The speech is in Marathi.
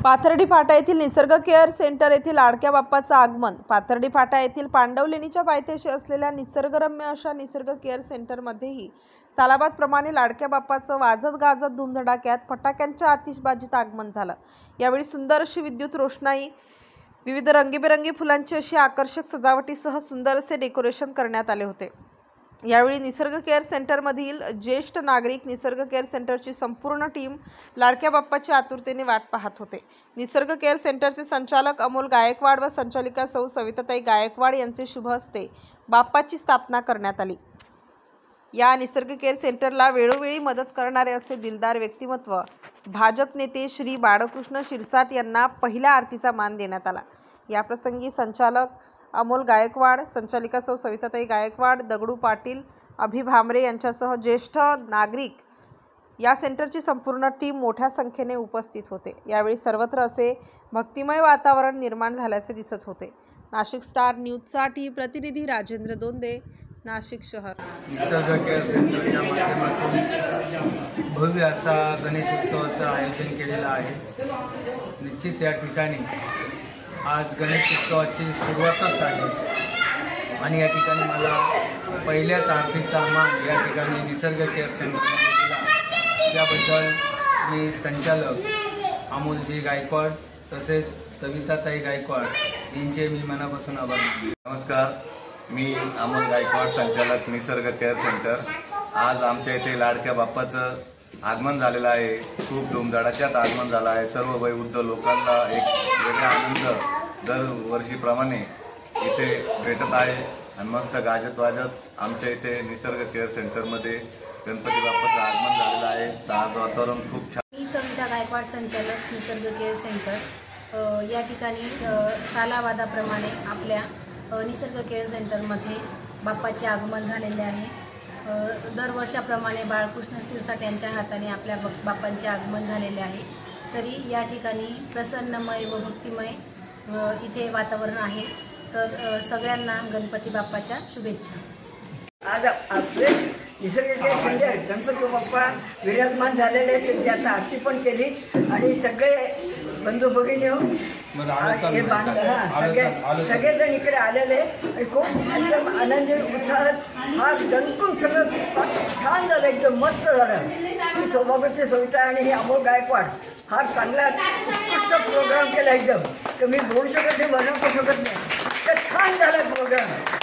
पाथर्डी फाटा येथील निसर्ग केअर सेंटर येथील लाडक्या बाप्पाचं आगमन। पाथर्डी फाटा येथील पांडवलेणीच्या पायथ्याशी असलेल्या निसर्गरम्य अशा निसर्ग केअर सेंटरमध्येही सालाबादप्रमाणे लाडक्या बाप्पाचं वाजत गाजत धूमधडाक्यात फटाक्यांच्या आतिषबाजीत आगमन झालं। यावेळी सुंदर अशी विद्युत रोषणाई, विविध रंगीबेरंगी फुलांची अशी आकर्षक सजावटीसह सुंदर असे डेकोरेशन करण्यात आले होते। यावेळी निसर्ग केअर सेंटरमधील ज्येष्ठ नागरिक, निसर्ग केअर सेंटरची संपूर्ण टीम लाडक्या बाप्पाची आतुरतेने वाट पाहत होते। निसर्ग केअर सेंटरचे संचालक अमोल गायकवाड व संचालिका सौ सविताताई गायकवाड यांचे शुभ हस्ते बाप्पाची स्थापना करण्यात आली। या निसर्ग केअर सेंटरला वेळोवेळी मदत करणारे असे दिलदार व्यक्तिमत्व भाजप नेते श्री बाळकृष्ण शिरसाट यांना पहिल्या आरतीचा मान देण्यात आला। याप्रसंगी संचालक अमोल गायकवाड, संचालिका सौ सविताताई गायकवाड, दगडू पाटील, अभि भामरे यांच्यासह ज्येष्ठ नागरिक, या सेंटरची संपूर्ण टीम मोठ्या संख्येने उपस्थित होते। यावेळी सर्वत्र असे भक्तिमय वातावरण निर्माण झाल्याचे दिसत होते। नाशिक स्टार न्यूजसाठी प्रतिनिधी राजेंद्र दोंदे, नाशिक शहर। निसर्ग केअर सेंटरच्या माध्यमातून भव्य असा गणेशोत्सवाचं आयोजन केलेलं आहे। निश्चित या ठिकाणी आज गणेशोत्सवाची सुरुवातच आहे आणि या ठिकाणी मला पहिल्याच आरतीचा मान या ठिकाणी निसर्ग केअर सेंटरमध्ये दिला। त्याबद्दल मी संचालक अमोलजी गायकवाड तसेच सविताताई गायकवाड यांचे मी मनापासून आभार मानतो। नमस्कार, मी अमोल गायकवाड, संचालक निसर्ग केअर सेंटर। आज आमच्या इथे लाडक्या बाप्पाचं आगमन झालेलं आहे। खूप धूमधडाक्यात आगमन झालं आहे। सर्व वयोवृद्ध लोकांना एक वेगळा आनंद दरवर्षीप्रमाणे इथे भेटत आहे आणि मस्त गाजत वाजत आमच्या इथे निसर्ग केअर सेंटरमध्ये गणपती बाप्पाचं आगमन झालेलं आहे। तर आज वातावरण खूप छान। मी सविता गायकवाड, संचालक निसर्ग केअर सेंटर। या ठिकाणी सालावादाप्रमाणे आपल्या निसर्ग केअर सेंटरमध्ये बाप्पाचे आगमन झालेले आहे। दरवर्षाप्रमाणे बाळकृष्ण शिरसाट यांच्या हाताने आपल्या बाप्पांचे आगमन झालेले आहे। तरी या ठिकाणी प्रसन्नमय व भक्तिमय इथे वातावरण आहे। तर सगळ्यांना गणपती बाप्पाच्या शुभेच्छा। आज आपले निसर्ग केअर सेंटर गणपती बाप्पा विराजमान झालेले आहेत, त्याची आरती पण केली आणि सगळे बंधू भगिनी सगळेजण इकडे आलेले आणि खूप एकदम आनंदी उत्साहात हा दणकून सगळं छान झालं, एकदम मस्त झालं। ही सौभाग्याची सविता आणि ही अमोल गायकवाड हा चांगला उत्कृष्ट प्रोग्राम केला एकदम, तर मी बोलू शकत नाही, बनवू शकत नाही, तर छान झाला प्रोग्राम।